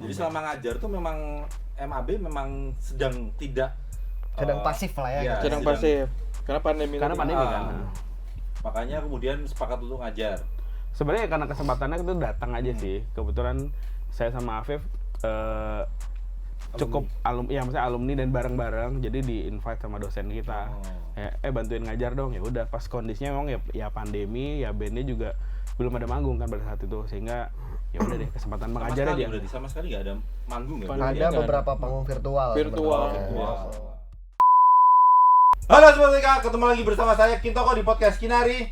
Jadi selama ngajar tuh memang MAB memang sedang pasif lah ya. Sedang pasif. Karena pandemi Karena pandemi kan. Makanya kemudian sepakat untuk ngajar. Sebenarnya karena kesempatannya itu datang aja sih. Kebetulan saya sama Afif cukup maksudnya alumni dan bareng-bareng, jadi di-invite sama dosen kita. Bantuin ngajar dong. Ya udah, pas kondisinya memang ya pandemi, ya bandnya juga belum ada manggung kan pada saat itu, sehingga ya udah deh kesempatan mengajar aja. Sama sekali nggak ada manggung ya? Ada beberapa panggung virtual. Halo Sobat, ketemu lagi bersama saya Kintoko di podcast Kinari.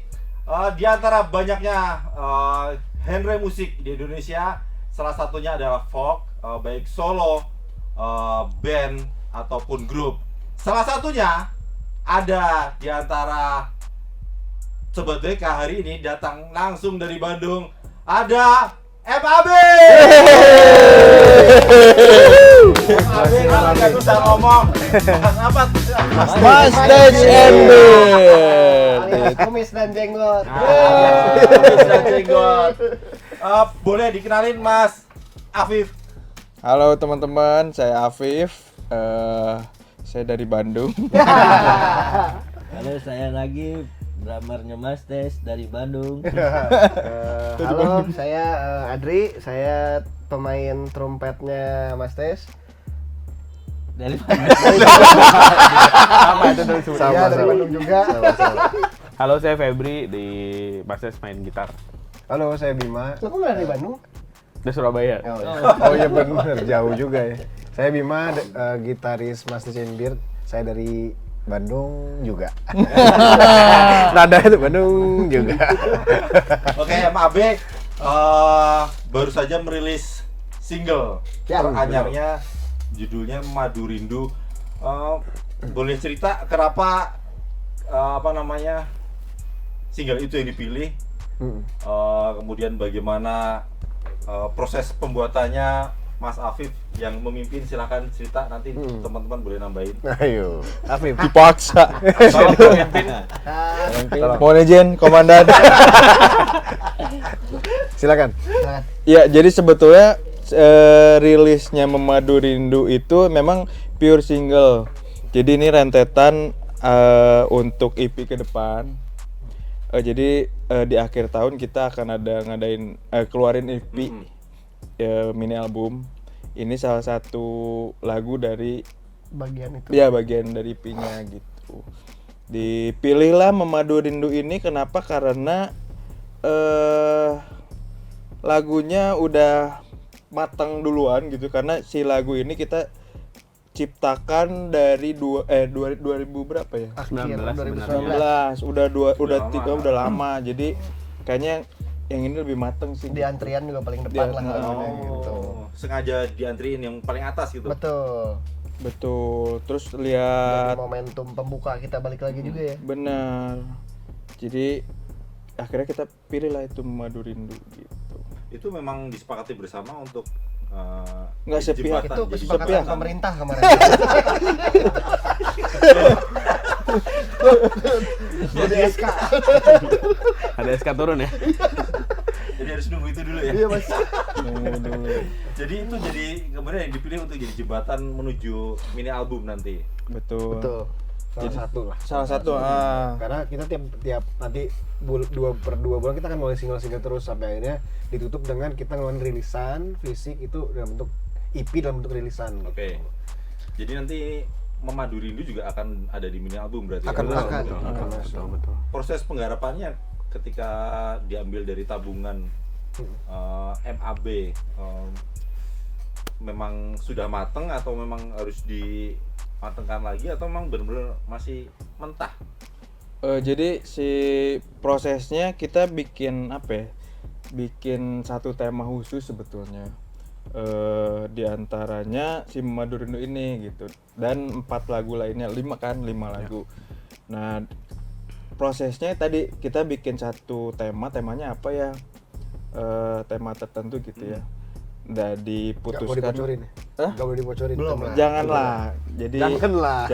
Di antara banyaknya genre musik di Indonesia, salah satunya adalah folk, baik solo, band ataupun grup. Salah satunya ada di antara Sobat DK hari ini datang langsung dari Bandung. Ada MAB. MAB kalau nggak bisa ngomong bahas apa? Mustache and Beard. Kumis dan jenggot. Kumis dan jenggot. Boleh dikenalin Mas Afif. Halo teman-teman, saya Afif. Saya dari Bandung. Halo, saya lagi drummernya Mas Tes dari Bandung. Halo, saya Adri, saya pemain trompetnya Mas Tes. Dari Bandung. Sama itu dari Saya dari Bandung juga. Halo, saya Febri di Basses main gitar. Halo, saya Bima. Lo kok nggak dari Bandung? Di Surabaya. Oh iya benar, jauh juga ya. Saya Bima, gitaris Mustache and Beard. Saya dari Bandung juga. Nada itu Bandung juga. Oke, MAB baru saja merilis single teranyarnya, judulnya Madu Rindu. Boleh cerita kenapa single itu yang dipilih? Kemudian bagaimana proses pembuatannya? Mas Afif yang memimpin, silakan cerita, nanti teman-teman boleh nambahin. Ayo, Afif. Dipaksa. Tolong pemimpin. Mohon izin, komandan. Silakan. Ya, jadi sebetulnya rilisnya Memadu Rindu itu memang pure single. Jadi ini rentetan untuk EP ke depan. Jadi di akhir tahun kita akan ada ngadain keluarin EP. Mini album. Ini salah satu lagu dari Bagian itu. Ya, bagian dari EP-nya gitu. Dipilihlah Memadu Rindu ini kenapa? Karena lagunya udah matang duluan gitu, karena si lagu ini kita ciptakan dari 2000 berapa ya? Akhir 2019. Udah lama. Jadi kayaknya yang ini lebih mateng sih. Di antrian juga paling depan lah gitu. Sengaja diantriin yang paling atas gitu. Betul. Terus lihat momentum pembuka kita balik lagi juga ya. Benar. Jadi akhirnya kita pilih lah itu Memadu Rindu gitu. Itu memang disepakati bersama untuk nggak sepihak. Itu jadi kesepakatan jembatan. pemerintah kemarin. Jadi SK. Ada SK turun ya. Jadi harus nunggu itu dulu ya. Iya, Mas. Jadi itu kemudian yang dipilih untuk jadi jembatan menuju mini album nanti. Betul. Salah satu. Ah. Karena kita tiap nanti 2 bulan kita akan mulai single-single terus sampai akhirnya ditutup dengan kita ngeluarin rilisan fisik itu dalam bentuk EP, dalam bentuk rilisan. Oke. Jadi nanti Memadu Rindu juga akan ada di mini album berarti. Akan. Betul. Proses penggarapannya ketika diambil dari tabungan MAB memang sudah mateng atau memang harus dimatengkan lagi atau memang benar-benar masih mentah? Jadi si prosesnya kita bikin bikin satu tema khusus sebetulnya. Di antaranya si Memadu Rindu ini gitu, dan 4 lagu lainnya, 5 lagu. Nah, prosesnya tadi kita bikin satu temanya apa ya, tema tertentu gitu ya. Udah diputuskan. Gak boleh dibocorin. Belum. Janganlah. Jadi janganlah.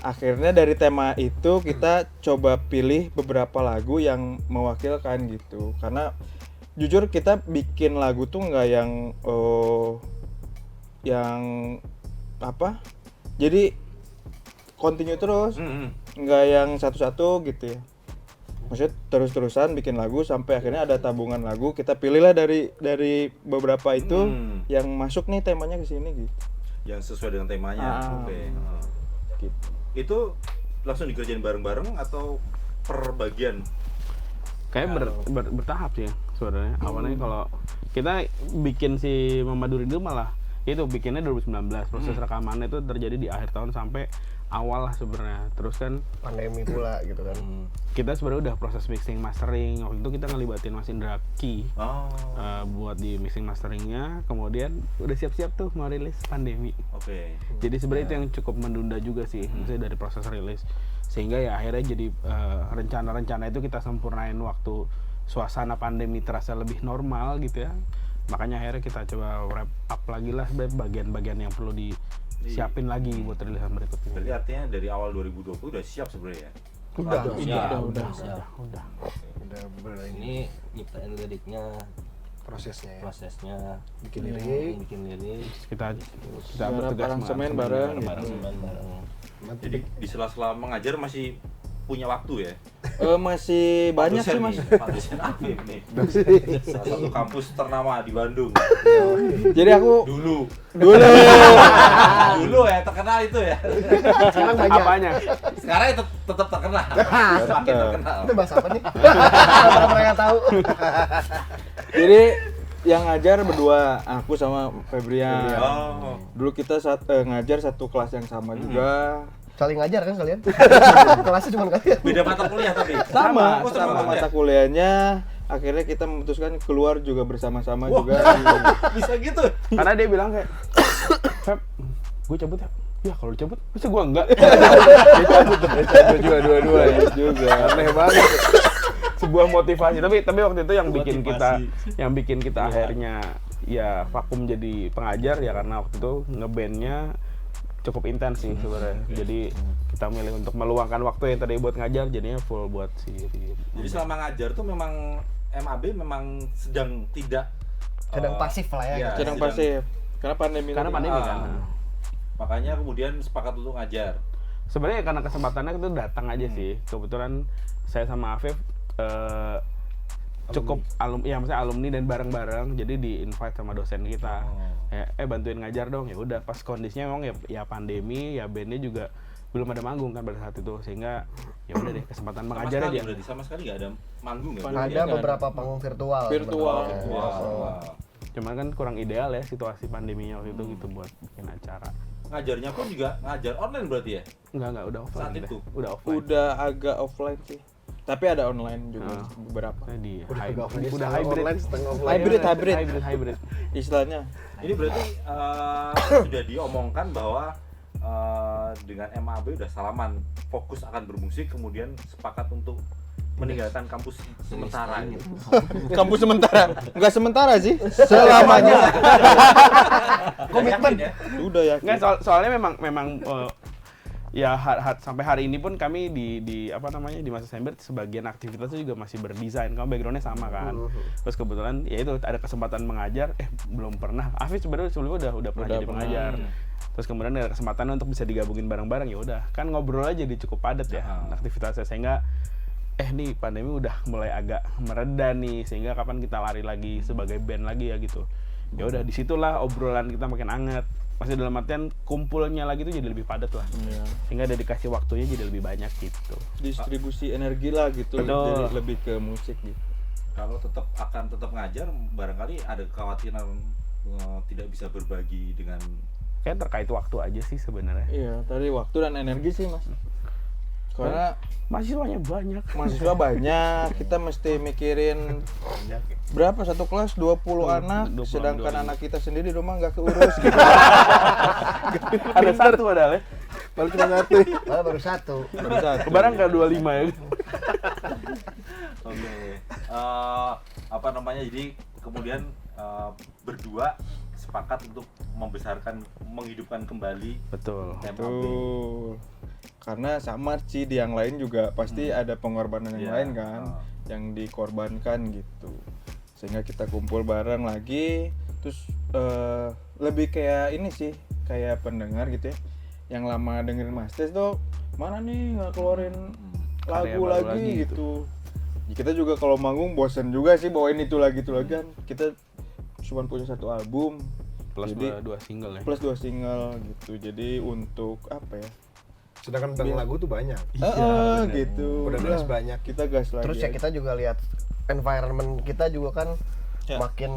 Akhirnya dari tema itu kita coba pilih beberapa lagu yang mewakilkan gitu. Karena jujur kita bikin lagu tuh nggak yang apa? Jadi continue terus, nggak yang satu-satu gitu ya. Maksudnya terus-terusan bikin lagu sampai akhirnya ada tabungan lagu, kita pilihlah dari beberapa itu yang masuk nih temanya ke sini gitu. Yang sesuai dengan temanya. Oke. Gitu. Itu langsung dikerjain bareng-bareng atau per bagian? Kayak bertahap sih ya sebenarnya. Awalnya kalau kita bikin si Memadu Rindu malah itu bikinnya 2019, proses rekamannya itu terjadi di akhir tahun sampai awal lah sebenarnya. Terus kan Pandemi pula gitu kan. kita sebenarnya udah proses mixing mastering. Waktu itu kita ngelibatin Mas Indra Ki buat di mixing masteringnya. Kemudian udah siap-siap tuh mau rilis pandemi. Oke. Jadi sebenarnya itu yang cukup menunda juga sih, maksudnya dari proses rilis. Sehingga ya akhirnya jadi rencana-rencana itu kita sempurnain waktu suasana pandemi terasa lebih normal gitu ya. Makanya akhirnya kita coba wrap up lagi lah bagian-bagian yang perlu disiapin lagi buat rilisan berikutnya. Berarti artinya dari awal 2020 udah siap sebenarnya ya? Udah Ini nyiptain liriknya, prosesnya ya. prosesnya, Bikin lirik. bikin lirik, Kita Garap bertugas aransemen bareng gitu. bareng. Jadi di sela-sela mengajar masih punya waktu ya? Masih banyak sih Mas. Pak dosen Afif nih. Salah satu kampus ternama di Bandung. Jadi aku Dulu ya terkenal itu ya. Sekarang banyak. apanya? Sekarang itu tetap terkenal. Semakin terkenal. Itu bahasa apa nih? Para mereka tahu. jadi yang ngajar berdua, aku sama Febrian. Oh. Dulu kita ngajar satu kelas yang sama juga. Saling ngajar kan kalian? Kelasnya cuma kalian. Beda mata kuliah tapi. Sama Oh, sama mata ya? kuliahnya. Akhirnya kita memutuskan keluar juga bersama-sama Wah. juga. Bisa gitu. Karena dia bilang kayak, Feb, gue cabut ya? Ya kalau dicabut, masa gue enggak? Cabut juga dua-dua ya juga. Aneh banget. Sebuah motivasi. Tapi waktu itu yang bikin Motivasi. kita akhirnya ya vakum jadi pengajar ya karena waktu itu ngebandnya cukup intens sih sebenarnya. Jadi kita milih untuk meluangkan waktu yang tadi buat ngajar jadinya full buat si Jadi selama ngajar tuh memang MAB memang sedang tidak Pasif lah ya. Iya. Sedang pasif. Karena pandemi. karena tadi. pandemi Ah. kan. Makanya kemudian sepakat untuk ngajar. Sebenarnya karena kesempatannya itu datang aja sih. Kebetulan saya sama Afif cukup maksudnya alumni dan bareng-bareng, jadi di invite sama dosen kita. Bantuin ngajar dong. Ya udah, pas kondisinya memang ya pandemi, ya bandnya juga belum ada manggung kan pada saat itu, sehingga ya udah deh kesempatan mengajar aja. Sama sekali nggak ada manggung ya? Pandemi. Ada beberapa panggung virtual. Virtual. sebenarnya. Wow. Cuman kan kurang ideal ya situasi pandeminya waktu itu gitu buat bikin acara. Ngajarnya pun juga ngajar online berarti ya? Enggak, udah offline. Saat itu? Udah offline. Udah agak offline sih. Tapi ada online juga beberapa. Di Udah offline, udah setengah hybrid. online, setengah offline. Hybrid. Istilahnya. Ini berarti sudah diomongkan bahwa dengan MAB udah salaman, fokus akan bermusik, kemudian sepakat untuk meninggalkan kampus sementara gitu. Kampus sementara. Enggak sementara sih. Selamanya. Komitmen ya? Udah ya. Nggak, soalnya memang ya sampai hari ini pun kami di apa namanya di masa Sembert sebagian aktivitasnya juga masih berdesain. Kamu backgroundnya sama kan. Terus kebetulan ya itu ada kesempatan mengajar. Belum pernah. Afif sebenarnya sebelumnya udah pernah jadi pengajar. Terus kemudian ada kesempatan untuk bisa digabungin bareng-bareng, ya udah kan ngobrol aja jadi cukup padat ya aktivitasnya, sehingga nih pandemi udah mulai agak mereda nih, sehingga kapan kita lari lagi sebagai band lagi ya gitu. Ya udah disitulah obrolan kita makin hangat. Masih dalam artian kumpulnya lagi tuh jadi lebih padat lah. Sehingga dedikasi waktunya jadi lebih banyak gitu. Distribusi energi lah gitu. Betul. Jadi lebih ke musik gitu. Kalau akan tetap ngajar, barangkali ada kekhawatiran tidak bisa berbagi dengan Kayak terkait waktu aja sih sebenarnya. Iya, tadi waktu dan energi sih Mas. Karena mahasiswanya banyak. mahasiswa banyak, kita mesti mikirin berapa satu kelas 20 anak, 20, sedangkan 25. anak kita sendiri di rumah nggak keurus gitu. Ada satu padahal ya. Baru cuma satu. Baru satu. Baru satu. Kebarang ke 25 ya. Oke. Apa namanya? Jadi kemudian berdua sepakat untuk menghidupkan kembali Betul. MAB. Betul. Karena sama sih di yang lain juga pasti ada pengorbanan yang Iya. lain kan, yang dikorbankan gitu. sehingga kita kumpul bareng lagi. Terus lebih kayak ini sih, kayak pendengar gitu ya yang lama dengerin Mastes tuh, mana nih nggak keluarin lagu baru lagi lagi gitu. Ya, kita juga kalau manggung bosen juga sih bawain itu lagi kan. Kita cuma punya satu album Plus jadi, dua single ya. plus 2 single gitu. Jadi untuk apa ya? Sedangkan bang lagu tuh banyak. Gitu. Udah gas banyak. Kita gas lagi. Terus ya kita juga lihat environment kita juga kan makin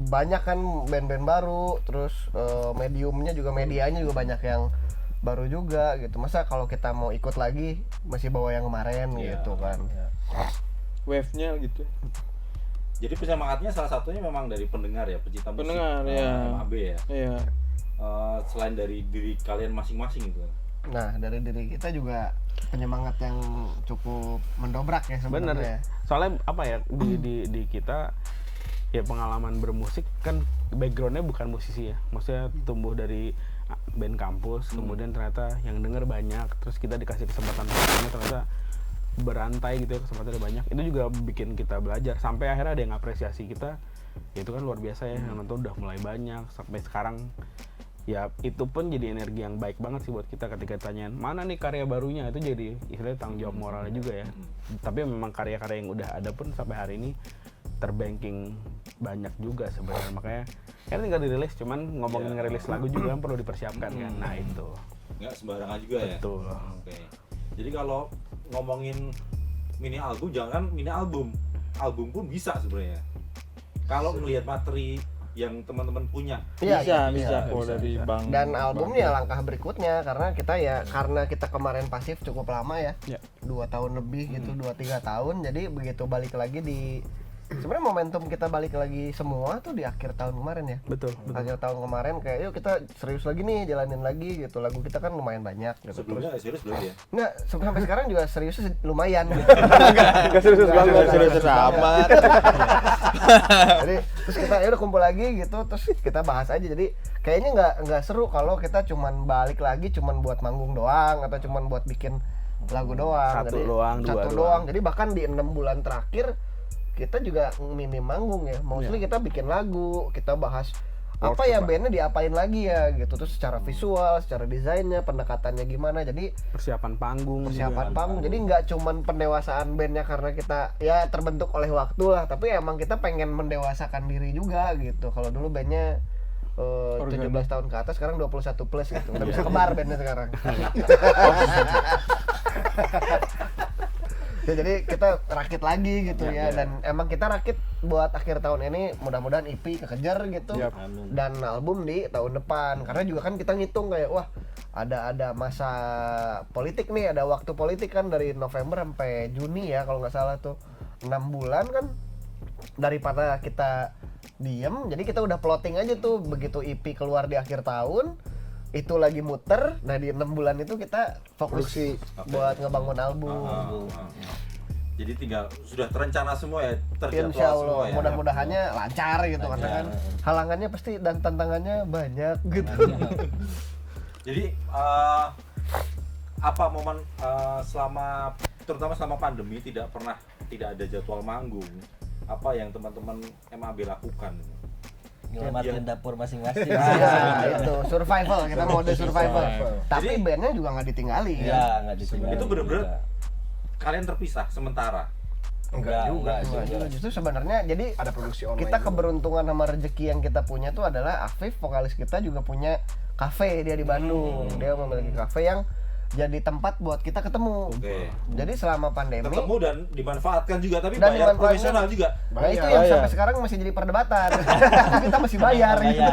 banyak kan band-band baru, terus mediumnya juga, medianya juga banyak yang baru juga gitu. Masa kalau kita mau ikut lagi masih bawa yang kemarin gitu kan. Wave-nya gitu. Jadi penyemangatnya salah satunya memang dari pendengar ya, pecinta musik. Pendengar, ya. MAB ya. Iya. Selain dari diri kalian masing-masing gitu. Nah, dari diri kita juga penyemangat yang cukup mendobrak ya Bener. sebenarnya. Soalnya apa ya, di kita ya pengalaman bermusik kan backgroundnya bukan musisi ya. Maksudnya tumbuh dari band kampus, kemudian ternyata yang denger banyak, terus kita dikasih kesempatan ternyata berantai gitu ya, kesempatannya banyak. Itu juga bikin kita belajar sampai akhirnya ada yang apresiasi kita. Ya itu kan luar biasa ya, yang nonton udah mulai banyak sampai sekarang. Ya itu pun jadi energi yang baik banget sih buat kita ketika tanyain mana nih karya barunya, itu jadi istilahnya tanggung jawab moralnya juga ya. Tapi memang karya-karya yang udah ada pun sampai hari ini terbanking banyak juga sebenarnya, makanya kan tinggal dirilis, cuman ngomongin ngerilis lagu juga kan perlu dipersiapkan kan. Nah itu Nggak sembarangan juga ya. betul. Oke. Jadi kalau ngomongin mini album, jangan mini album pun bisa sebenarnya. Kalau ngelihat materi yang teman-teman punya. Iya, bisa kalau dari Bang. Dan albumnya langkah berikutnya, karena kita kemarin pasif cukup lama ya. Ya. 2 tahun lebih gitu, 2-3 tahun. Jadi begitu balik lagi sebenarnya momentum kita balik lagi semua tuh di akhir tahun kemarin ya. Betul. Akhir tahun kemarin kayak yuk kita serius lagi nih, jalanin lagi gitu. Lagu kita kan lumayan banyak gitu. Sebelumnya serius belum ya? Enggak, sampai sekarang juga seriusnya lumayan. Gak serius banget. serius amat. Jadi terus kita ya udah kumpul lagi gitu, terus kita bahas aja. Jadi kayaknya nggak seru kalau kita cuman balik lagi cuman buat manggung doang atau cuman buat bikin lagu doang. Satu Jadi, doang, dua satu doang. doang. Jadi bahkan di 6 bulan terakhir kita juga minim manggung ya. Mostly kita bikin lagu, kita bahas apa ya bandnya diapain lagi ya gitu. Terus secara visual, secara desainnya, pendekatannya gimana. Jadi Persiapan panggung panggung. Jadi nggak cuman pendewasaan bandnya karena kita ya terbentuk oleh waktu lah, tapi emang kita pengen mendewasakan diri juga gitu. Kalau dulu bandnya 17 tahun ke atas, sekarang 21 plus gitu. Udah bisa kebar bandnya sekarang. Ya, jadi kita rakit lagi gitu ya, dan emang kita rakit buat akhir tahun ini mudah-mudahan EP kekejar gitu. Dan album di tahun depan, karena juga kan kita ngitung kayak wah ada masa politik nih, ada waktu politik kan dari November sampai Juni ya kalau nggak salah tuh 6 bulan kan. Daripada kita diem, jadi kita udah plotting aja tuh begitu EP keluar di akhir tahun itu lagi muter. Nah di 6 bulan itu kita fokus buat ngebangun album. Jadi tinggal sudah terencana semua ya, terjadwal Insya semua Allah, ya. mudah-mudahannya lancar gitu, karena kan halangannya pasti dan tantangannya banyak gitu. Jadi apa momen terutama selama pandemi tidak ada jadwal manggung, apa yang teman-teman MAB lakukan? Nyelamatin dapur masing-masing. Ya, itu survival, kita mode survival. Tapi bandnya juga nggak ditinggalin. Iya, nggak ditinggalin. Itu bener-bener kalian terpisah sementara. Enggak juga. Justru sebenarnya jadi Ada produksi online. kita juga. keberuntungan sama rezeki yang kita punya tuh adalah Afif, vokalis kita juga punya kafe dia di Bandung. Dia memiliki kafe yang jadi tempat buat kita ketemu. Oke. Jadi selama pandemi Ketemu dan dimanfaatkan juga, tapi Dan bayar dimanfaatkan. profesional juga. nah itu yang sampai sekarang masih jadi perdebatan. Kita masih bayar gitu.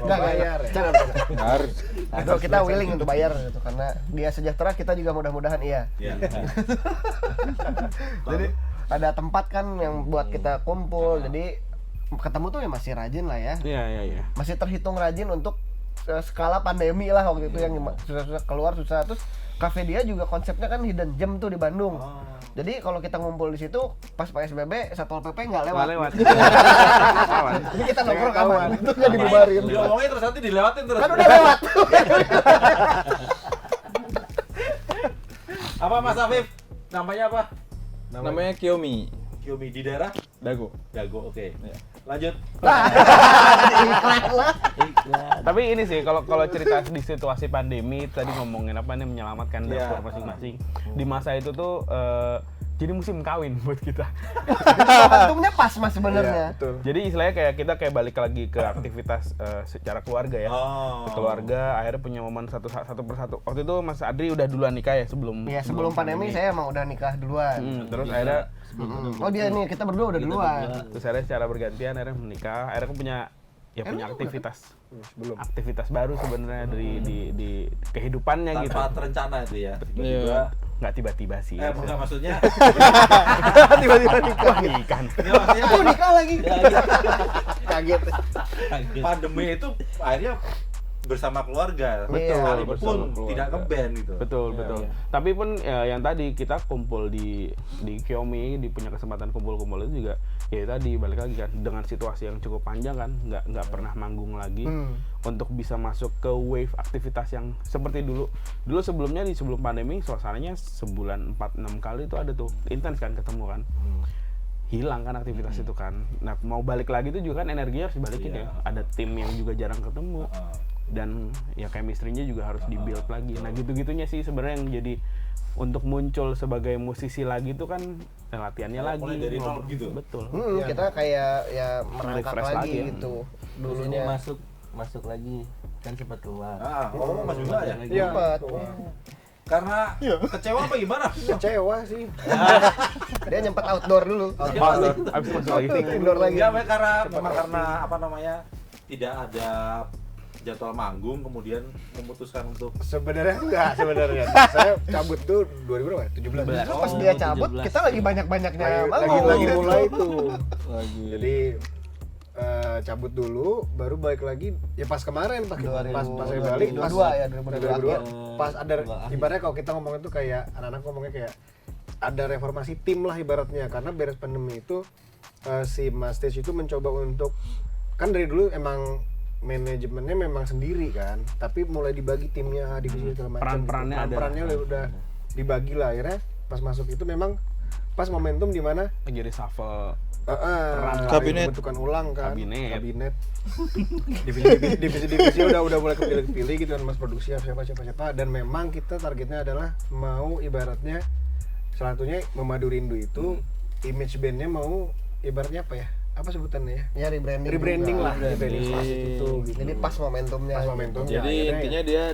Nggak bayar. Jangan. Harus. Aduh, kita willing untuk bayar gitu karena dia sejahtera, kita juga mudah-mudahan iya. Iya. Jadi ada tempat kan yang buat kita kumpul. Jadi ketemu tuh ya masih rajin lah ya. Iya. Masih terhitung rajin untuk skala pandemi lah waktu itu yang susah-susah keluar susah. Terus kafe dia juga konsepnya kan hidden gem tuh di Bandung. Jadi kalau kita ngumpul di situ pas PSBB Satpol PP nggak lewat. Jadi kita nongkrong aman. Itu nggak dibubarin. Diomongin terus nanti dilewatin terus. Kan udah lewat. Apa Mas Afif? Namanya apa? Namanya Kiyomi. Kiyomi di daerah Dago. Dago. Oke. Lanjut. Tapi ini sih kalau cerita di situasi pandemi tadi ngomongin apa nih menyelamatkan Iya. dapur masing-masing. Di masa itu tuh jadi musim kawin buat kita. Momentumnya pas mas sebenarnya. Betul. Jadi istilahnya kita kayak balik lagi ke aktivitas secara keluarga ya. Oh. Keluarga akhirnya punya momen satu persatu. Waktu itu Mas Adri udah duluan nikah ya sebelum Iya sebelum pandemi saya emang udah nikah duluan. Terus akhirnya Oh dia nih kita berdua udah duluan. terus akhirnya secara bergantian akhirnya menikah. Akhirnya aku punya aktivitas baru sebenarnya di kehidupannya gitu. Tanpa terencana itu ya. Iya. Tiba-tiba. Nggak tiba-tiba sih. Bukan maksudnya. Tiba-tiba nikah. Ikan. Ya, maksudnya Oh nikah lagi. Kaget. pandemi itu akhirnya bersama keluarga. Betul, Sekalipun bersama keluarga. tidak nge-band gitu. Betul. Tapi pun yang tadi kita kumpul di Kiyomi, punya kesempatan kumpul-kumpul itu juga ya tadi balik lagi kan dengan situasi yang cukup panjang kan, nggak pernah manggung lagi untuk bisa masuk ke wave aktivitas yang seperti dulu sebelumnya sebelum pandemi suasananya sebulan 4-6 kali itu ada tuh intens kan ketemu kan. Hilang kan aktivitas itu kan. Nah mau balik lagi itu juga kan energinya harus dibalikin ya. Ada tim yang juga jarang ketemu. Dan ya chemistry-nya juga harus di-build lagi. Nah gitu-gitunya sih sebenarnya yang jadi untuk muncul sebagai musisi lagi itu kan latihannya lagi. Mulai dari nol gitu. Betul. Kita kayak ya merangkak Refresh lagi lagi ya. gitu. Ini Dulunya masuk lagi kan sempat keluar. Mas Bima ya? Iya. sempat. Karena kecewa apa gimana? Kecewa sih. Dia nyempet outdoor dulu. Abis masuk lagi. Indoor lagi. Ya, memang karena apa namanya tidak ada jadwal manggung, kemudian memutuskan untuk Sebenarnya enggak sebenarnya. Saya cabut tuh 2017. Terus pas dia cabut, 17. kita lagi banyak-banyaknya lagi manggung. mulai tuh. Lagi. Jadi cabut dulu, baru balik lagi ya pas kemarin pas saya balik pas 2022 ya, 2022 pas ada ibaratnya kalau kita ngomongnya tuh kayak anak-anak ngomongnya kayak ada reformasi tim lah ibaratnya karena beres pandemi itu si Mas Stage itu mencoba untuk kan dari dulu emang manajemennya memang sendiri kan tapi mulai dibagi timnya divisi segala macam Peran-perannya ada. udah dibagi lah akhirnya pas masuk itu memang pas momentum di mana Lagi reshuffle. Kabinet. pembentukan ulang kan Kabinet. divisi udah mulai kepilih gitu kan mas produksi siapa dan memang kita targetnya adalah mau ibaratnya salah satunya Memadu Rindu itu image bandnya mau ibaratnya apa ya apa sebutannya ya rebranding lah rebranding itu gitu. Jadi pas momentumnya. Jadi akhirnya intinya dia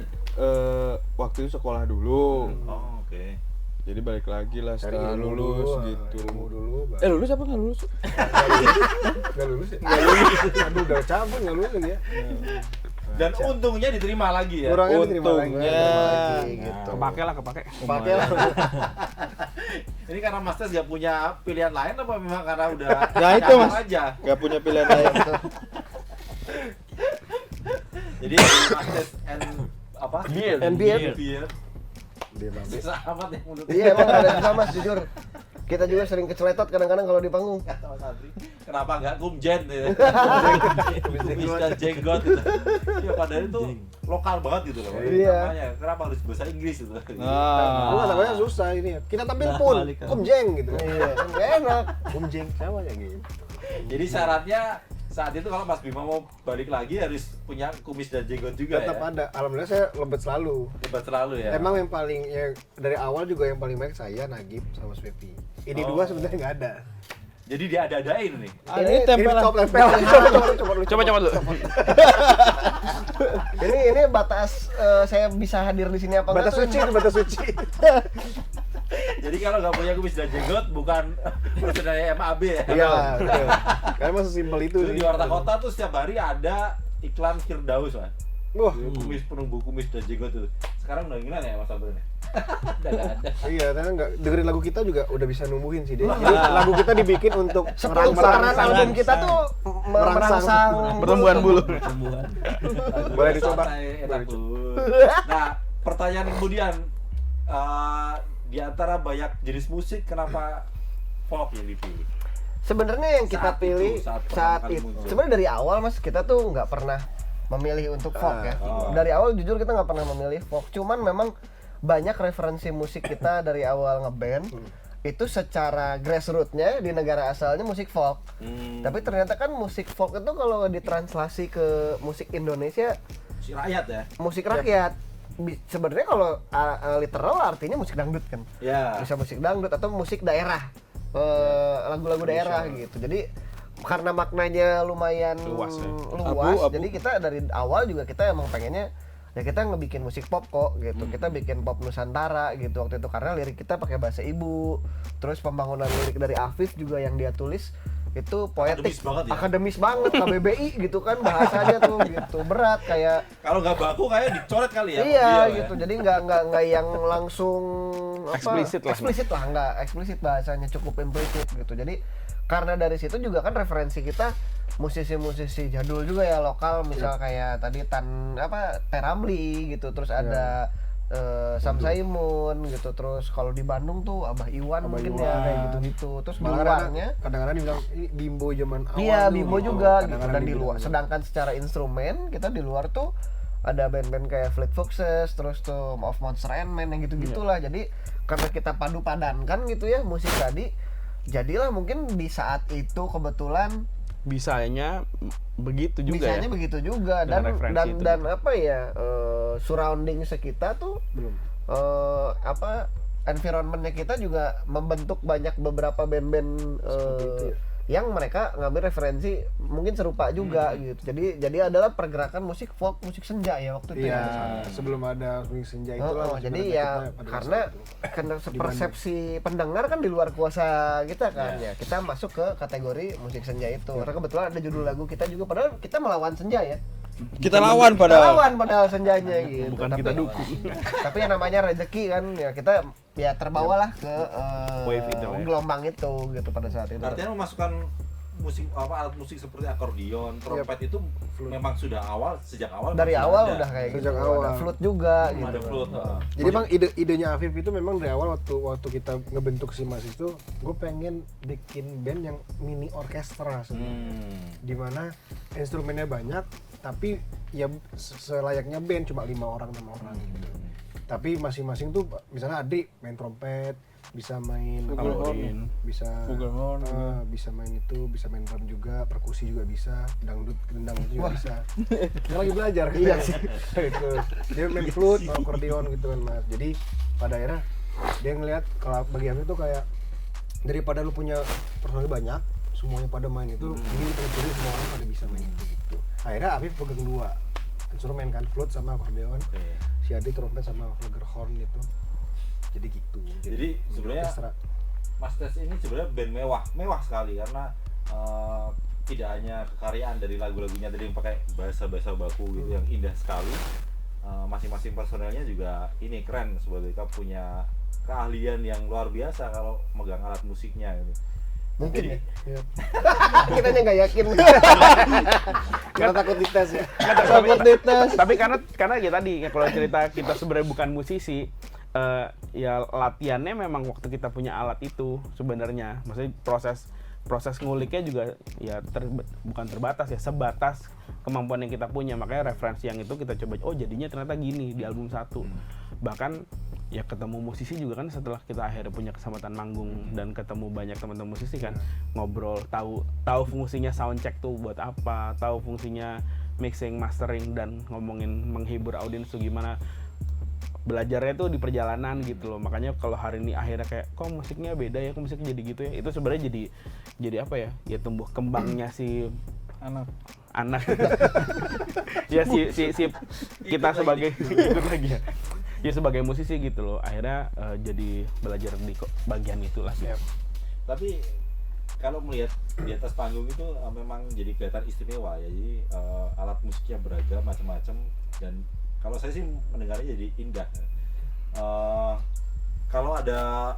waktu itu sekolah dulu. oh, oke. Jadi balik lagi lah cari setelah ilmu lulus dulu, gitu. ilmu dulu Lulus apa nggak lulus? nggak lulus ya aduh udah cabut nggak lulus dia Dan untungnya diterima lagi ya. kurangnya diterima lagi Untungnya. gitu Kepake lah. pakai lah Ini karena Mas Tes gak punya pilihan lain apa memang karena udah Nah itu cakep mas, aja. nggak punya pilihan lain. Jadi Mas Tes and apa? Beer. Beer. dia mabuk Susah amat ya menurut Iya emang ada susah mas jujur. Kita juga sering keceletot kadang-kadang kalau di panggung. kata Mas Adri. Kenapa nggak kumjen ya? Kumis dan jenggot gitu. Ya padahal itu lokal banget gitu loh. Iya. Namanya kenapa harus bahasa Inggris gitu. lu nggak namanya susah ini kita tampil Nah, pun balik kan. kumjeng gitu Iya, nggak enak. kumjeng sama ya gitu Jadi syaratnya saat itu kalau Mas Bima mau balik lagi harus punya kumis dan jenggot juga tetap ya. ada alhamdulillah saya lebet selalu Debat selalu ya. emang yang paling ya dari awal juga yang paling baik saya Nagib sama Svepi ini dua sebenarnya nggak ada Jadi dia ada-adain nih. Ini tempelan. tempel Coba dulu. Ini batas saya bisa hadir di sini apa batas enggak? suci itu batas suci Jadi kalau nggak punya kumis dan jenggot bukan personalnya MAB ya. iya betul karena emang sesimpel itu Dulu sih di Warta Kota tuh setiap hari ada iklan Firdaus, Mas. wah Kumis penumbuh kumis dan jenggot tuh. Sekarang udah gimana ya Mas Abdul? Udah nggak ada. iya karena nggak dengerin lagu kita juga udah bisa numbuhin sih dia jadi lagu kita dibikin untuk 10 putaran album kita tuh merangsang Pertumbuhan bulu. Pertumbuhan. Boleh dicoba. Santai, enak tuh. Nah, pertanyaan kemudian di antara banyak jenis musik kenapa folk yang dipilih? Sebenarnya yang kita Saat pilih itu, saat pertama saat kali itu muncul. sebenarnya dari awal mas kita tuh nggak pernah memilih untuk folk ya. Dari awal jujur kita nggak pernah memilih folk. Cuman memang banyak referensi musik kita dari awal ngeband itu secara grassroots-nya di negara asalnya musik folk. Tapi ternyata kan musik folk itu kalau ditranslasi ke musik Indonesia Si rakyat ya. musik rakyat. Sebenarnya kalau literal artinya musik dangdut kan. Ya. Bisa musik dangdut atau musik daerah. Lagu-lagu daerah gitu. Jadi karena maknanya lumayan Luas ya. luas, Abu. jadi kita dari awal juga kita emang pengennya ya kita ngebikin musik pop kok gitu. Kita bikin pop Nusantara gitu waktu itu karena lirik kita pakai bahasa ibu. Terus pembangunan lirik dari Afif juga yang dia tulis itu poetik, Akademis banget ya? KBBI gitu kan bahasanya tuh gitu berat kayak Kalau nggak baku kayak dicoret kali ya. iya dia, gitu. Jadi nggak yang langsung Eksplisit lah. nggak eksplisit bahasanya, cukup implisit gitu. Jadi karena dari situ juga kan referensi kita musisi-musisi jadul juga ya lokal, misal kayak tadi Teramli gitu, terus ada Sam Saimun gitu, terus kalau di Bandung tuh Abah Iwan mungkin ya kayak gitu-gitu. Terus di luarnya kadang-kadang dibilang ini bimbo zaman awal. iya tuh, bimbo gitu. juga gitu. Kadang-kadang Dan di dibilang luar, gitu. sedangkan secara instrumen kita di luar tuh ada band-band kayak Fleet Foxes, terus tuh of Monster and Men yang gitu-gitulah. Jadi karena kita padu-padankan gitu ya musik tadi, jadilah mungkin di saat itu kebetulan Bisanya begitu juga bisanya ya. begitu juga. Dengan Dan referensi itu dan gitu. apa ya, surrounding sekitar tuh Belum. environmentnya kita juga membentuk banyak beberapa band-band itu ya. yang mereka ngambil referensi mungkin serupa juga gitu. Jadi adalah pergerakan musik folk, musik senja ya waktu itu. Iya, ya. sebelum ada musik senja itulah. Jadi ya karena persepsi pendengar kan di luar kuasa kita kan ya. Kita masuk ke kategori musik senja itu. Karena kebetulan ada judul lagu kita juga, padahal kita melawan senja ya. Kita lawan Kita padahal. lawan padahal senjanya gitu. Bukan kita dukung. Tapi yang namanya rezeki kan ya, kita ya terbawalah ke Wave itu ya. gelombang itu gitu pada saat itu. Artinya memasukkan alat musik seperti akordeon, trompet itu memang sudah sejak awal dari masih awal ada. udah kayak Sejak gitu. awal. Ada flute juga gitu. Ada flute. Jadi bang idenya Afif itu memang dari awal waktu kita ngebentuk si Mas itu, gue pengen bikin band yang mini orkestra sebenarnya. Dimana instrumennya banyak, tapi ya selayaknya band cuma 5 orang 6 orang gitu. Tapi masing-masing tuh misalnya adik main trompet, bisa main Flugelhorn. bisa Flugelhorn. bisa main itu, bisa main drum juga, perkusi juga bisa, dangdut gendang itu juga bisa. Dia lagi belajar iya sih. Gitu. Dia main flute, akordeon gitu kan Mas. Jadi pada akhirnya dia ngelihat kalau bagi aku tuh kayak daripada lu punya personil banyak, semuanya pada main itu, ini pilih semua orang pada bisa main itu gitu. Akhirnya Afif pegang 2 instrumen kan, flute sama akordeon. Si Adi trompet sama flugelhorn gitu. Jadi gitu. Jadi sebenarnya orkestra. Mas Tes ini sebenarnya band mewah sekali karena tidak hanya kekaryaan dari lagu-lagunya tadi yang pakai bahasa-bahasa baku gitu yang indah sekali. Masing-masing personelnya juga ini keren, sebagai mereka punya keahlian yang luar biasa kalau megang alat musiknya gitu. Mungkin Jadi, ya. Kitanya nggak yakin. Karena takut dites ya. Takut dites. Tapi karena ya tadi kalau cerita kita sebenarnya bukan musisi, ya latihannya memang waktu kita punya alat itu sebenarnya. Maksudnya proses nguliknya juga ya bukan terbatas ya, sebatas kemampuan yang kita punya. Makanya referensi yang itu kita coba, oh jadinya ternyata gini di album 1. Bahkan ya ketemu musisi juga kan setelah kita akhirnya punya kesempatan manggung dan ketemu banyak teman-teman musisi kan, ngobrol, tahu fungsinya soundcheck tuh buat apa, tahu fungsinya mixing, mastering, dan ngomongin menghibur audiens tuh gimana. Belajarnya tuh di perjalanan gitu loh. Makanya kalau hari ini akhirnya kayak kok musiknya beda ya, kok musiknya jadi gitu ya, itu sebenarnya jadi apa ya, ya tumbuh kembangnya si anak ya si kita sebagai ikut lagi ya sebagai musisi gitu loh. Akhirnya jadi belajar di bagian itulah sih. tapi kalau melihat di atas panggung itu memang jadi kelihatan istimewa ya. Jadi alat musiknya beragam macam-macam, dan kalau saya sih mendengarnya jadi indah. Kalau ada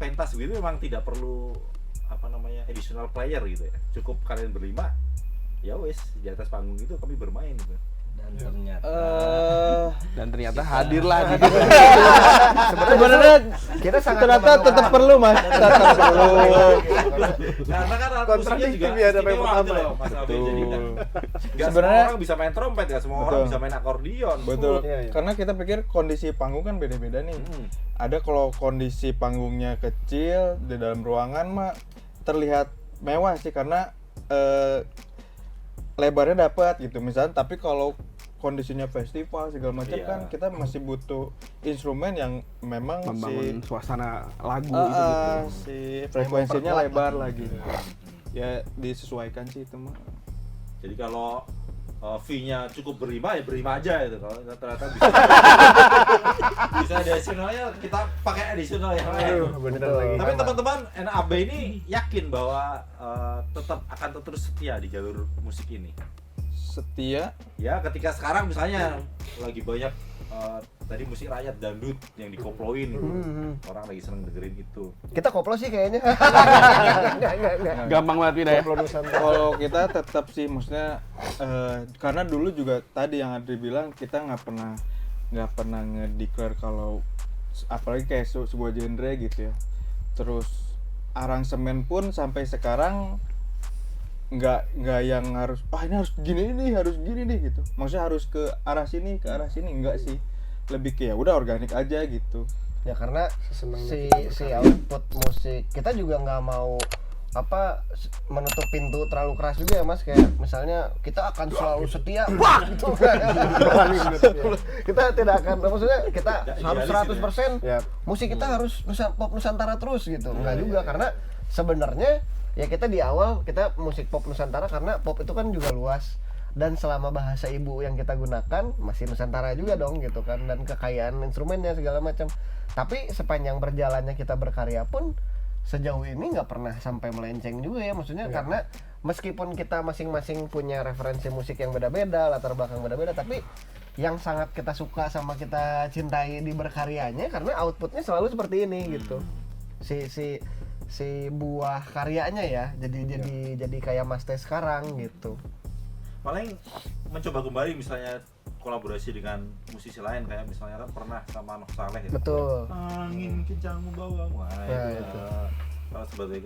pentas gitu memang tidak perlu additional player gitu ya. Cukup kalian berlima, ya wes di atas panggung itu kami bermain gitu. Dan ternyata hadirlah di Sebenarnya Kita sangat ternyata tetap perlu Mas. Tetap perlu. Karena kan alat musiknya Kontradiktif juga ya, ada yang istimewa pertama gitu loh, Mas Abe. Jadi kan nggak semua Sebenarnya- orang bisa main trompet, nggak semua orang Betul. bisa main akordion. Betul. Iya, iya. Karena kita pikir kondisi panggung kan beda-beda nih. Ada kalau kondisi panggungnya kecil di dalam ruangan mah terlihat mewah sih karena lebarnya dapat gitu misalnya, tapi kalau kondisinya festival segala macam Iya. kan kita masih butuh instrumen yang memang membangun si suasana lagu itu gitu. si frekuensinya lebar lagi. Ya disesuaikan sih itu mah. Jadi kalau fee-nya cukup berlima ya berlima aja itu. Kalau ternyata bisa bisa additionalnya kita pakai additional yang lain. Aduh, bener lagi. Tapi teman-teman NAB ini yakin bahwa tetap akan terus setia di jalur musik ini. Setia Ya ketika sekarang misalnya lagi banyak tadi musik rakyat dangdut yang dikoploin gitu. Orang lagi seneng dengerin itu. Kita koplo sih kayaknya. Enggak. Gampang banget pindah ya. kalau kita tetap sih maksudnya karena dulu juga tadi yang Adri bilang kita nggak pernah ngedeclare kalau apalagi kayak sebuah genre gitu ya, terus aransemen pun sampai sekarang nggak yang harus ini harus gini nih gitu, maksudnya harus ke arah sini enggak sih, lebih kayak udah organik aja gitu. Ya karena Sesenengnya si kita si berkarya. output musik kita juga nggak mau menutup pintu terlalu keras juga ya Mas, kayak misalnya kita akan selalu setia gitu kan. Kita tidak akan, maksudnya kita harus 100% Ya. musik kita harus pop Nusantara terus gitu. Enggak juga, karena sebenarnya ya kita di awal kita musik pop Nusantara karena pop itu kan juga luas, dan selama bahasa ibu yang kita gunakan masih Nusantara juga dong gitu kan, dan kekayaan instrumennya segala macam. Tapi sepanjang berjalannya kita berkarya pun sejauh ini nggak pernah sampai melenceng juga ya, maksudnya karena meskipun kita masing-masing punya referensi musik yang beda-beda, latar belakang beda-beda, tapi yang sangat kita suka sama kita cintai di berkaryanya karena outputnya selalu seperti ini gitu. Si buah karyanya ya, jadi kayak Mas Teh sekarang gitu. Paling mencoba kembali misalnya kolaborasi dengan musisi lain, kayak misalnya kan pernah sama Noh Saleh ya. Betul. Angin kencang membawamu. Nah, Ya, itu. Kalau sebagai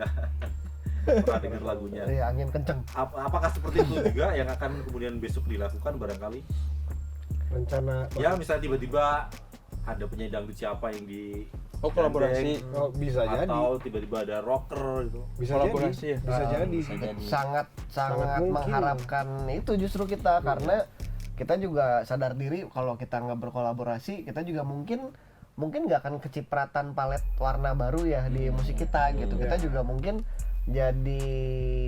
pernah dengar lagunya. Iya, angin kenceng. Apakah seperti itu juga yang akan kemudian besok dilakukan barangkali? Rencana Ya misalnya tiba-tiba ada penyanyi dangdut siapa yang di kolaborasi. oh, bisa jadi. atau tiba-tiba ada rocker gitu. Bisa Kolaborasi jadi. ya? Bisa jadi. Sangat mungkin. mengharapkan itu justru kita, karena kita juga sadar diri kalau kita nggak berkolaborasi kita juga mungkin nggak akan kecipratan palet warna baru ya di musik kita gitu. Kita juga mungkin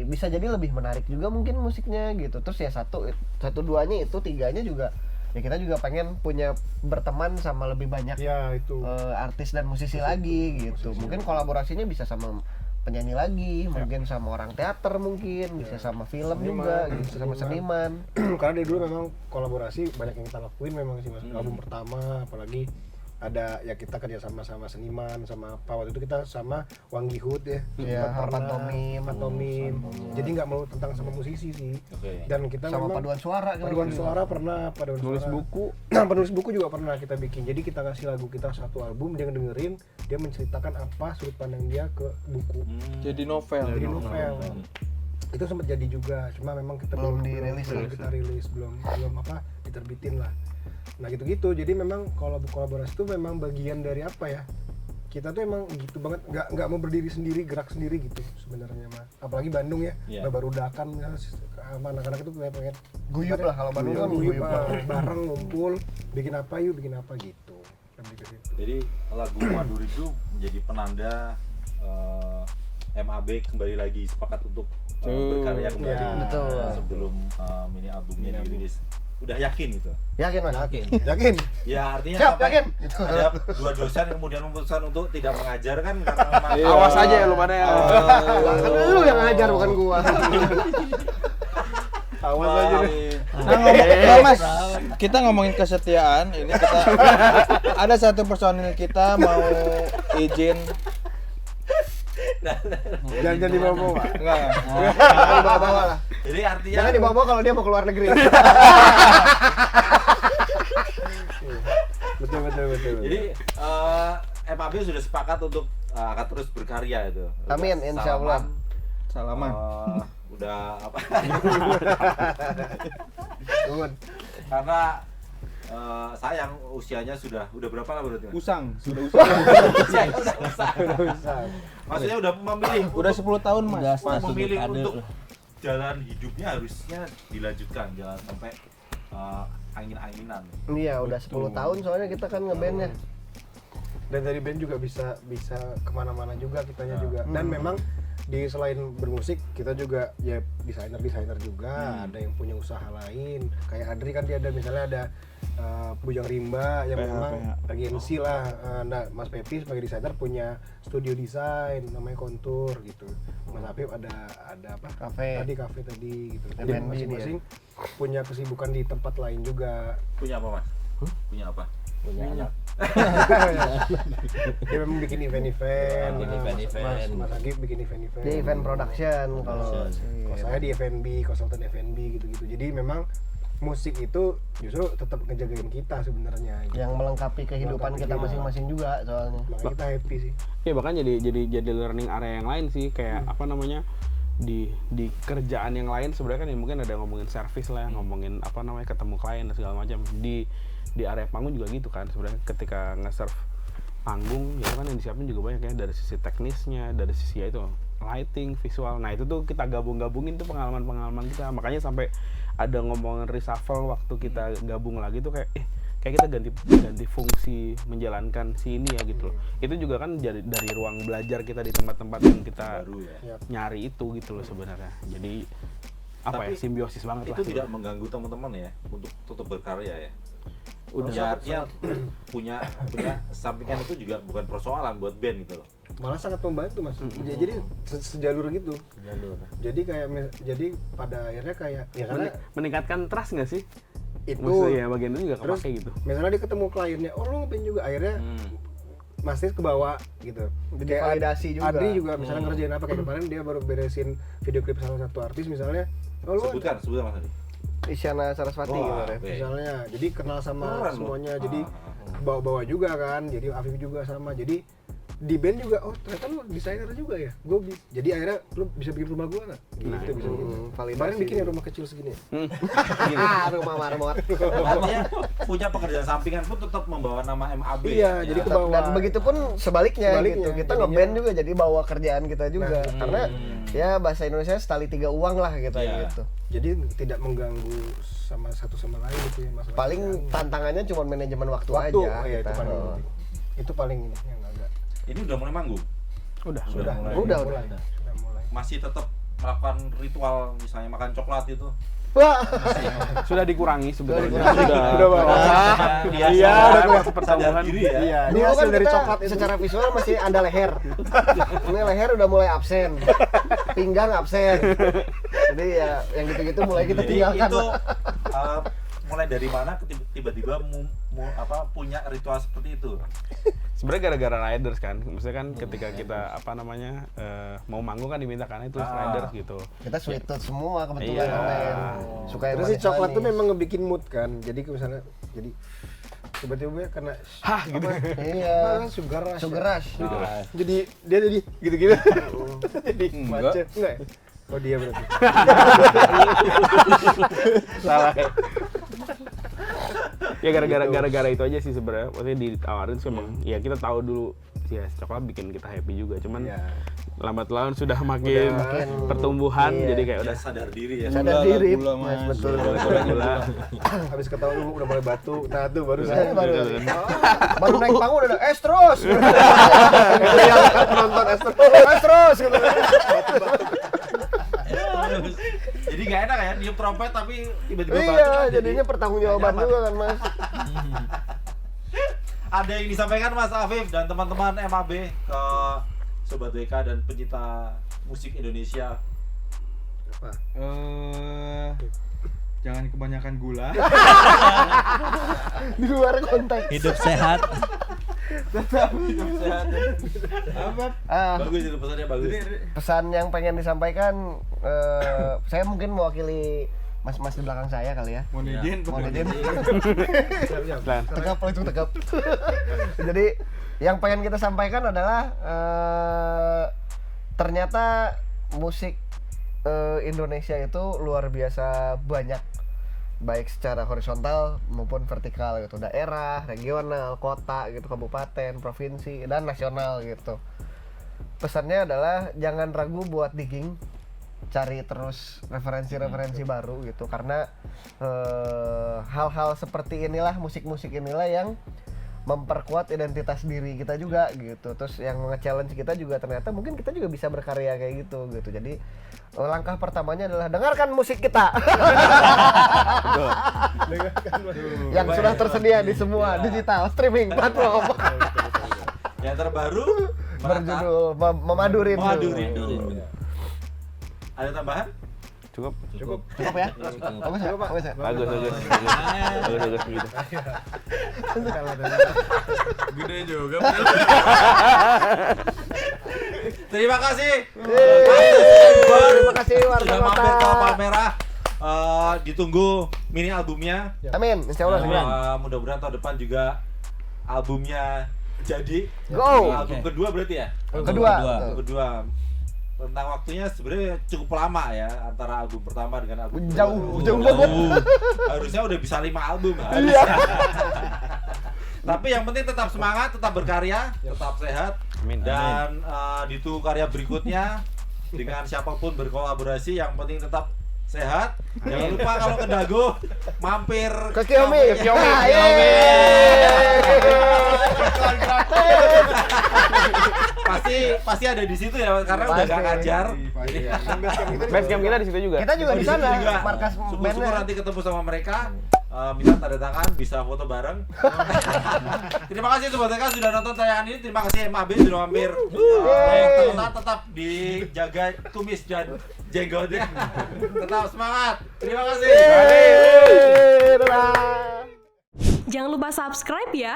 bisa jadi lebih menarik juga mungkin musiknya gitu. Terus ya satu duanya itu, tiganya juga ya kita juga pengen punya berteman sama lebih banyak Ya itu. artis dan musisi lagi gitu. Mungkin kolaborasinya bisa sama penyanyi lagi, mungkin sama orang teater, mungkin bisa sama film juga gitu, sama seniman. Karena dari dulu memang kolaborasi banyak yang kita lakuin memang sih Mas. Album pertama apalagi ada ya kita kerja sama seniman sama apa, waktu itu kita sama Wangi Hood ya. Iya, Pernah, pantomim. Jadi nggak melulu tentang sama musisi sih. Oke. Dan kita Sama memang paduan suara kan. paduan suara pernah, paduan Nulis suara. buku. Penulis buku juga pernah kita bikin. Jadi kita kasih lagu kita satu album, dia ngedengerin, dia menceritakan apa sudut pandang dia ke buku. Jadi novel. Jadi novel. Itu sempat jadi juga, cuma memang kita Belum dirilis belum ya? kita rilis, belum diterbitin lah. Nah gitu-gitu, jadi memang kalau kolaborasi itu memang bagian dari apa ya, kita tuh emang gitu banget, nggak mau berdiri sendiri, gerak sendiri gitu sebenarnya mah. Apalagi Bandung ya, baru dakan ya, sama anak-anak itu pengen Guyup lah, kalau Bandung kan guyup, guyup banget. bareng ngumpul, bikin apa gitu. Lebih ke situ. Jadi lagu Maduri itu menjadi penanda MAB kembali lagi sepakat untuk berkarya kembali. Ya. Betul. Sebelum mini albumnya dirilis. Udah yakin gitu? Yakin Mas? Yakin? Ya artinya Siap, sampai yakin? ada dua dosen yang kemudian memutuskan untuk tidak mengajar kan karena memang Awas aja ya lu pada ya. Kan lu yang ngajar bukan gua. Awas aja deh. Nah, Mas, kita ngomongin kesetiaan, ini kita ada satu personil kita mau izin. Jangan dibawa-bawa. Enggak. Jangan dibawa-bawa lah. jadi artinya Jangan dibawa-bawa kalau dia mau keluar negeri. Jadi MAB sudah sepakat untuk akan terus berkarya itu. Amin, insya Allah. Salaman. Udah apa? Nuhun. Karena sayang usianya sudah berapa lah berarti? Mas? Sudah usang. Usianya udah usang. Maksudnya udah memilih Udah 10 tahun, Mas. Udah untuk sudut memilih kader untuk lah. jalan hidupnya harusnya dilanjutkan, jangan sampai angin-anginan. Iya, udah 10 tahun soalnya kita kan ngebandnya. Dan dari band juga bisa kemana-mana juga kitanya juga. Dan memang selain bermusik kita juga ya desainer juga, ada yang punya usaha lain. Kayak Adri kan dia ada misalnya ada Bujang Rimba yang memang agensi lah. Nah, Mas Pepi sebagai desainer punya studio desain namanya Kontur gitu. Mas Afif ada apa? Kafe. Kafe tadi gitu. F&B Dan masing-masing punya kesibukan di tempat lain juga. Punya apa, Mas? Punya apa? Punya anak. Dia memang bikin event-event. Bikin event-event. Mas Agif bikin event-event. Di event production kalau Kalau saya di F&B, konsultan F&B gitu-gitu. Jadi memang musik itu justru tetap ngejagain kita sebenarnya. Gitu. yang melengkapi kehidupan kita masing-masing juga soalnya. Makanya kita happy sih. Iya, bahkan jadi learning area yang lain sih, kayak apa namanya, di kerjaan yang lain sebenarnya kan ya mungkin ada ngomongin service lah, ngomongin apa namanya, ketemu klien dan segala macam. Di area panggung juga gitu kan sebenarnya, ketika nge-serve panggung ya kan yang disiapin juga banyak ya, dari sisi teknisnya, dari sisi ya itu lighting, visual. Nah itu tuh kita gabungin tuh pengalaman kita, makanya sampai ada ngomongin reshuffle waktu kita gabung lagi tuh kayak kita ganti fungsi menjalankan si ini ya gitu loh. Itu juga kan dari ruang belajar kita di tempat-tempat yang kita Baru ya. nyari itu gitu loh sebenarnya. Jadi apa Tapi ya, simbiosis banget lah. Itu tidak mengganggu teman-teman ya untuk tetap berkarya ya. Udah. Ya, artinya punya sampingan itu juga bukan persoalan buat band gitu loh. Malah sangat membantu Mas. Jadi sejalur gitu. Jadi jadi pada akhirnya kayak ya karena Meningkatkan trust nggak sih? itu Maksudnya ya bagian itu juga terus kepake gitu. misalnya dia ketemu kliennya, oh lu ngeband juga, akhirnya Mas Tis kebawa gitu. Jadi validasi juga. Adri juga misalnya ngerjain apa, kayak kemarin dia baru beresin video klip salah satu artis misalnya. Oh lu Sebutkan Mas Adi. Isyana Saraswati Wah, gitu ya. misalnya, jadi kenal sama Keren semuanya, loh. jadi bawa-bawa juga kan, jadi Afif juga sama, jadi di band juga, oh ternyata lu desainer juga ya, jadi akhirnya lu bisa bikin rumah gua nggak? Gitu bisa bikin. validasi. Kemarin bikin ya rumah kecil segini. Rumah marmot. Artinya punya pekerjaan sampingan pun tetap membawa nama MAB. Iya, jadi ke bawah. Dan begitu pun sebaliknya gitu. Kita jadinya- ngeband juga jadi bawa kerjaan kita juga. Karena ya bahasa Indonesia setali 3 uang lah gitu Iya. gitu. Jadi tidak mengganggu sama satu sama lain gitu ya masalah. Paling tantangannya cuma manajemen waktu aja. waktu, oh, ya, kita. itu paling penting. Itu paling ini yang agak. Ini udah mulai manggung. Udah. Sudah mulai. Udah. mulai. Masih tetap melakukan ritual misalnya makan coklat itu. Wah, Sudah dikurangi sebetulnya. Udah bawa. Iya, udah keluar pertumbuhan. Diri ya. Iya, ini dulu hasil kan dari kita coklat itu. secara visual masih ada leher. Ini leher udah mulai absen. Pinggang absen. Jadi ya yang gitu-gitu mulai kita Jadi tinggalkan. itu mulai dari mana tiba-tiba punya ritual seperti itu? Sebenarnya gara-gara riders kan, maksudnya kan ketika kita apa namanya mau manggung kan diminta kan itu riders gitu. Kita sweet tooth semua kebetulan Iya. men. Suka yang Terus si coklat tuh manis-manis. memang ngebikin mood kan. Jadi misalnya tiba-tiba kena Hah gitu. Iya. sugar rush. Sugar rush. Jadi dia jadi gitu-gitu. Jadi Enggak. macet. Enggak. Ya? Oh dia berarti. Salah. Ya gara-gara itu aja sih sebenarnya. Maksudnya ditawarin sih emang ya kita tahu dulu ya coklat bikin kita happy juga. Cuman Iya. lambat laun sudah makin pertumbuhan iya. jadi kayak Udah udah sadar diri ya. Sadar diri, gula, Mas, Mas. betul. gula. Habis ketahuan udah mulai batuk. Nah, tuh baru Saya saya. baru naik panggung udah es terus. Itu yang penonton Esther. Es terus gitu. Jadi nggak enak ya, niup trompet tapi tiba-tiba batuk Iya, kan, jadinya pertanggungjawaban nggak nyaman. juga kan, Mas. Ada yang disampaikan Mas Afif dan teman-teman MAB ke Sobat WK dan pencinta musik Indonesia. Jangan kebanyakan gula. Di luar konteks. Hidup sehat. Ah, Bagus itu pesannya, bagus. pesan yang pengen disampaikan saya mungkin mewakili mas di belakang saya kali ya. Mohon izin. Tegap langsung tegap. Jadi yang pengen kita sampaikan adalah ternyata musik Indonesia itu luar biasa banyak, baik secara horizontal maupun vertikal gitu, daerah, regional, kota gitu, kabupaten, provinsi, dan nasional gitu. Pesannya adalah jangan ragu buat digging, cari terus referensi-referensi baru gitu, karena hal-hal seperti inilah, musik-musik inilah yang memperkuat identitas diri kita juga gitu. Terus yang nge-challenge kita juga ternyata mungkin kita juga bisa berkarya kayak gitu. Jadi langkah pertamanya adalah dengarkan musik kita. Yang sudah tersedia di semua digital streaming platform. Yang terbaru Berjudul Memadurin. Ada tambahan? Cukup ya? Bagus ya? Bagus ya? bagus gitu. Gede juga. Terima kasih. Terima kasih Sudah mampir ke warga Palmerah. Ditunggu mini albumnya. Amin, insya Allah segera. Mudah-mudahan tahun depan juga albumnya jadi. Go. Album kedua berarti ya? Kedua. Kedua. Tentang waktunya sebenarnya cukup lama ya antara album pertama dengan album Jauh kedua. banget. Harusnya udah bisa 5 album. Iya. Tapi yang penting tetap semangat, tetap berkarya, tetap sehat. Amin. Dan ditunggu karya berikutnya dengan siapapun berkolaborasi, yang penting tetap sehat. Jangan lupa kalau ke Dago mampir Ke Kiyomi. Kiyomi. Pasti ada di situ ya, karena udah gak ngajar. Basecamp kita di situ juga. Kita juga di sana, juga. markas Syukur-syukur bandnya. nanti ketemu sama mereka. Minta tanda tangan, bisa foto bareng. Terima kasih Sobat TK sudah nonton tayangan ini. Terima kasih MAB sudah mampir. Tetap dijaga kumis dan jenggotnya. Tetap semangat. Terima kasih. Dadah. Jangan lupa subscribe ya.